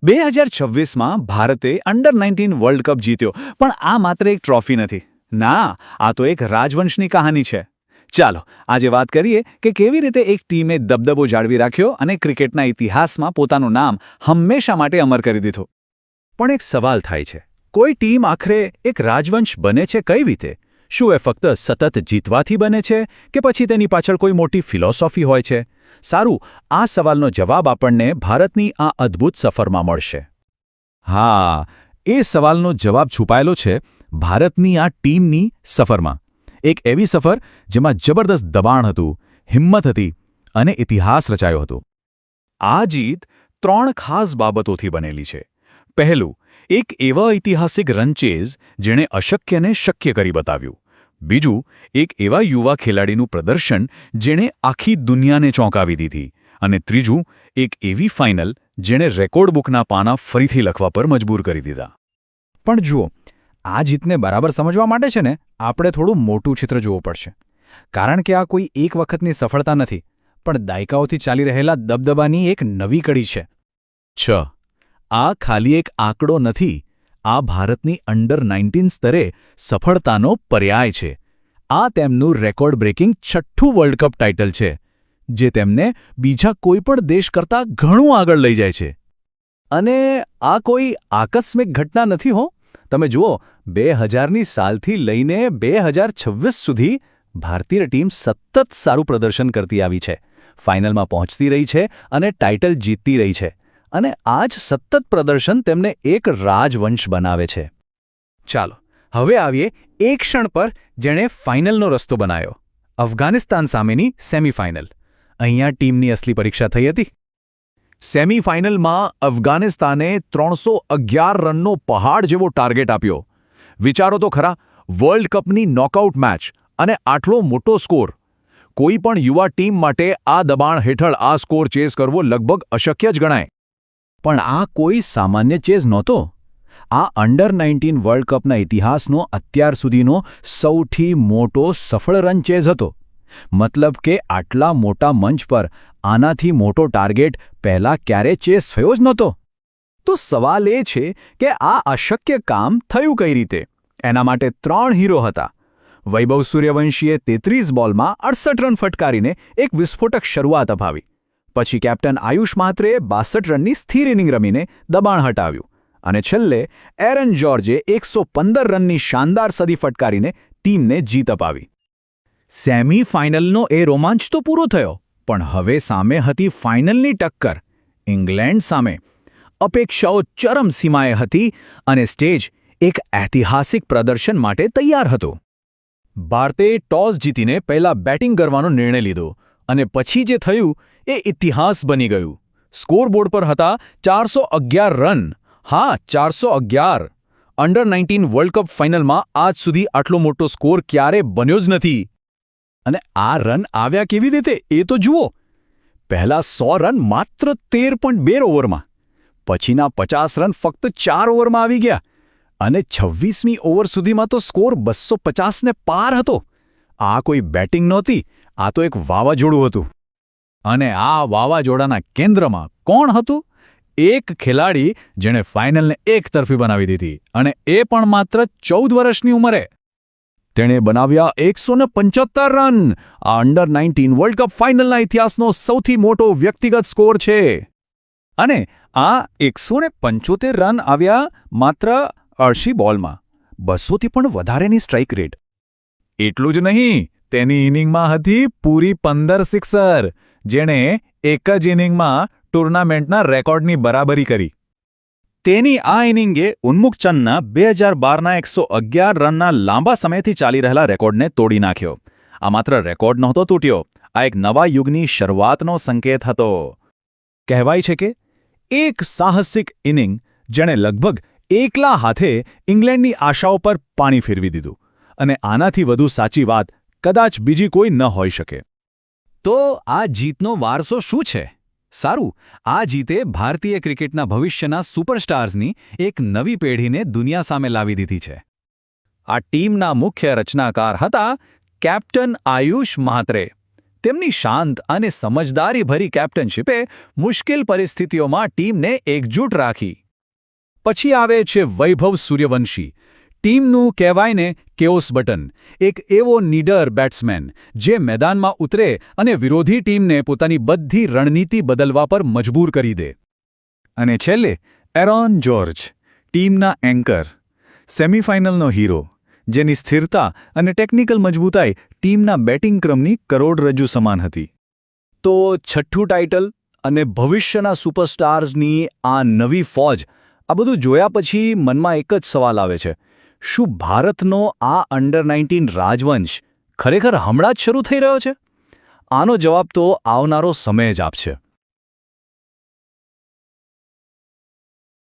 2026માં ભારતે અંડર-19 world cup જીત્યો, પણ આ માત્ર એક ટ્રોફી નથી. ના, આ તો એક રાજવંશની કહાની છે. ચાલો આજે વાત કરીએ કે કેવી રીતે એક ટીમે દબદબો જાળવી રાખ્યો અને ક્રિકેટના ઇતિહાસમાં પોતાનું નામ હંમેશા માટે અમર કરી દીધું. પણ એક સવાલ થાય છે, કોઈ ટીમ આખરે એક રાજવંશ બને છે કઈ રીતે? શું એ ફક્ત સતત જીતવાથી બને છે કે પછી તેની પાછળ કોઈ મોટી ફિલોસોફી હોય છે? સારું, આ સવાલનો જવાબ આપણને ભારતની આ અદ્ભુત સફરમાં મળશે. હા, એ સવાલનો જવાબ છુપાયેલો છે ભારતની આ ટીમની સફરમાં. એક એવી સફર જેમાં જબરદસ્ત દબાણ હતું, હિંમત હતી અને ઇતિહાસ રચાયો હતો. આ જીત 3 ખાસ બાબતોથી બનેલી છે. પહેલું, એક એવા ઐતિહાસિક રનચેઝ જેણે અશક્યને શક્ય કરી બતાવ્યું. બીજું, એક એવા યુવા ખેલાડીનું પ્રદર્શન જેણે આખી દુનિયાને ચોંકાવી દીધી. અને ત્રીજું, એક એવી ફાઇનલ જેણે રેકોર્ડ બુકના પાના ફરીથી લખવા પર મજબૂર કરી દીધા. પણ જુઓ, આ જીતને બરાબર સમજવા માટે છે ને આપણે થોડું મોટું ચિત્ર જોવું પડશે. કારણ કે આ કોઈ એક વખતની સફળતા નથી, પણ દાયકાઓથી ચાલી રહેલા દબદબાની એક નવી કડી છે. આ ખાલી એક આંકડો નથી, આ ભારતની અંડર-19 સ્તરે સફળતાનો પર્યાય છે. આ તેમનું રેકોર્ડ બ્રેકિંગ 6થું વર્લ્ડ કપ ટાઇટલ છે, જે તેમને બીજા કોઈપણ દેશ કરતાં ઘણું આગળ લઈ જાય છે. અને આ કોઈ આકસ્મિક ઘટના નથી હો. તમે જુઓ, 2000ની સાલથી લઈને 2026 સુધી ભારતીય ટીમ સતત સારું પ્રદર્શન કરતી આવી છે, ફાઇનલમાં પહોંચતી રહી છે અને ટાઇટલ જીતતી રહી છે. અને આ જ સતત પ્રદર્શન તેમને એક રાજવંશ બનાવે છે. ચાલો હવે આવીએ એ ક્ષણ પર જેણે ફાઇનલનો રસ્તો બનાવ્યો, અફઘાનિસ્તાન સામેની સેમીફાઇનલ. અહીંયા ટીમની અસલી પરીક્ષા થઈ હતી. સેમીફાઇનલમાં અફઘાનિસ્તાને 311 રનનો પહાડ જેવો ટાર્ગેટ આપ્યો. વિચારો તો ખરા, વર્લ્ડ કપની નોકઆઉટ મેચ અને આટલો મોટો સ્કોર. કોઈ પણ યુવા ટીમ માટે આ દબાણ હેઠળ આ સ્કોર ચેઝ કરવો લગભગ અશક્ય જ ગણાય. પણ આ કોઈ સામાન્ય ચેઝ નહોતો. આ અંડર-19 વર્લ્ડ કપના ઇતિહાસનો અત્યાર સુધીનો સૌથી મોટો સફળ રન ચેઝ હતો. મતલબ કે આટલા મોટા મંચ પર આનાથી મોટો ટાર્ગેટ પહેલાં ક્યારે ચેઝ થયો જ નહોતો. તો સવાલ એ છે કે આ અશક્ય કામ થયું કઈ રીતે? એના માટે 3 હીરો હતા. વૈભવ સૂર્યવંશીએ 33 બોલમાં 68 રન ફટકારીને એક વિસ્ફોટક શરૂઆત અપાવી. પછી કેપ્ટન આયુષ મહાત્રેએ 62 રનની સ્થિર ઇનિંગ રમીને દબાણ હટાવ્યું. અને છેલ્લે એરન જ્યોર્જે 115 રનની શાનદાર સદી ફટકારીને ટીમને જીત અપાવી. સેમીફાઇનલનો એ રોમાંચ તો પૂરો થયો, પણ હવે સામે હતી ફાઇનલની ટક્કર, ઇંગ્લેન્ડ સામે. અપેક્ષાઓ ચરમસીમાએ હતી અને સ્ટેજ એક ઐતિહાસિક પ્રદર્શન માટે તૈયાર હતો. ભારતે ટોસ જીતીને પહેલા બેટિંગ કરવાનો નિર્ણય લીધો અને પછી જે થયું એ ઇતિહાસ બની ગયું. સ્કોરબોર્ડ પર હતા 411 રન. હા, 411. અંડર-19 વર્લ્ડ કપ ફાઇનલમાં આજ સુધી આટલો મોટો સ્કોર ક્યારે બન્યો જ નથી. અને આ રન આવ્યા કેવી રીતે એ તો જુઓ. પહેલા 100 રન માત્ર 13.2 ઓવરમાં. પછીના 50 રન ફક્ત 4 ઓવરમાં આવી ગયા. અને 26મી ઓવર સુધીમાં તો સ્કોર 250ને પાર હતો. આ કોઈ બેટિંગ નહોતી, આ તો એક વાવાઝોડું હતું. અને આ વાવાઝોડાના કેન્દ્રમાં કોણ હતું? એક ખેલાડી જેણે ફાઇનલને એકતરફી બનાવી દીધી, અને એ પણ માત્ર 14 વર્ષની ઉંમરે. તેણે બનાવ્યા 175 રન. આ અંડર-19 વર્લ્ડ કપ ફાઇનલના ઇતિહાસનો સૌથી મોટો વ્યક્તિગત સ્કોર છે. અને આ 175 રન આવ્યા માત્ર 80 બોલમાં, 200થી પણ વધારેની સ્ટ્રાઇક રેટ. એટલું જ નહીં, તેની ઇનિંગમાં હતી પૂરી 15 સિક્સર, જેણે એક જ ઇનિંગમાં ટુર્નામેન્ટના રેકોર્ડની બરાબરી કરી. તેની આ ઇનિંગે ઉન્મુક ચંદના 2012ના 111 રનના લાંબા સમયથી ચાલી રહેલા રેકોર્ડને તોડી નાખ્યો. આ માત્ર રેકોર્ડ નહોતો તૂટ્યો, આ એક નવા યુગની શરૂઆતનો સંકેત હતો. કહેવાય છે કે એક સાહસિક ઇનિંગ જેણે લગભગ એકલા હાથે ઇંગ્લેન્ડની આશાઓ પર પાણી ફેરવી દીધું. અને આનાથી વધુ સાચી વાત કદાચ બીજી કોઈ ન હોઈ શકે. તો આ જીતનો વારસો શું છે? સારું, આ જીતે ભારતીય ક્રિકેટના ભવિષ્યના સુપરસ્ટાર્સની એક નવી પેઢીને દુનિયા સામે લાવી દીધી છે. આ ટીમના મુખ્ય રચનાકાર હતા કેપ્ટન આયુષ મહાત્રે. તેમની શાંત અને સમજદારીભરી કેપ્ટનશિપે મુશ્કેલ પરિસ્થિતિઓમાં ટીમને એકજૂટ રાખી. પછી આવે છે વૈભવ સૂર્યવંશી, ટીમનું કહેવાય ને કેઓસ બટન, એક એવો નીડર બેટ્સમેન જે મેદાનમાં ઉતરે અને વિરોધી ટીમને પોતાની બધી રણનીતિ બદલવા પર મજબૂર કરી દે. અને છેલ્લે એરોન જ્યોર્જ, ટીમના એન્કર, સેમીફાઇનલનો હીરો, જેની સ્થિરતા અને ટેકનિકલ મજબૂતાઈ ટીમના બેટિંગ ક્રમની કરોડરજ્જુ સમાન હતી. તો છઠ્ઠું ટાઇટલ અને ભવિષ્યના સુપરસ્ટાર્સની આ નવી ફોજ, આ બધું જોયા પછી મનમાં એક જ સવાલ આવે છે: શું ભારતનો આ અંડર-19 રાજવંશ ખરેખર હમણાં જ શરૂ થઈ રહ્યો છે? આનો જવાબ તો આવનારો સમય જ આપશે.